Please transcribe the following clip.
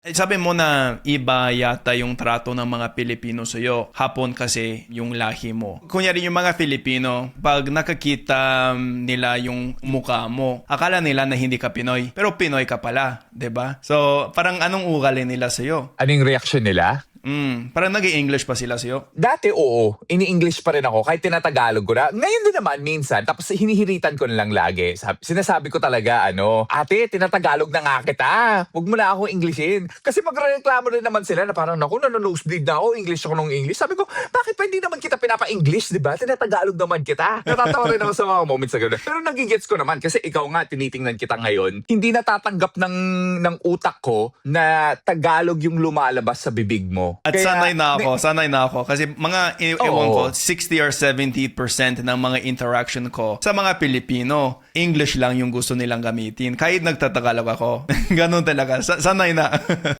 Sabi mo na iba yata yung trato ng mga Pilipino sa'yo. Hapon kasi yung lahi mo. Kunyari yung mga Filipino, pag nakakita nila yung mukha mo, akala nila na hindi ka Pinoy. Pero Pinoy ka pala, 'di ba? So, parang anong ugali nila sa'yo? Anong reaction nila? Parang nag-i-English pa sila sa'yo. Dati oo, ini-English pa rin ako kahit tinatagalog ko na. Ngayon din naman minsan, tapos hinihiritan ko na lang lagi. Sinasabi ko talaga, ate, tinatagalog na nga kita. Huwag mo na ako Englishin. Kasi magreklamo rin naman sila na parang, naku, nanonosebleed na ako, English ako ng English. Sabi ko, bakit pa hindi naman kita pinapa-English, di ba? Tinatagalog naman kita. Natatawa rin ako sa mga moments na gano'n. Pero nagigets ko naman kasi ikaw nga, tinitingnan kita ngayon, hindi natatanggap ng utak ko na Tagalog yung lumalabas sa bibig mo. At sanay na ako. Kasi mga, ewan ko, 60 or 70% ng mga interaction ko sa mga Pilipino, English lang yung gusto nilang gamitin. Kahit nagtatagalog ako. Ganun talaga. Sanay na.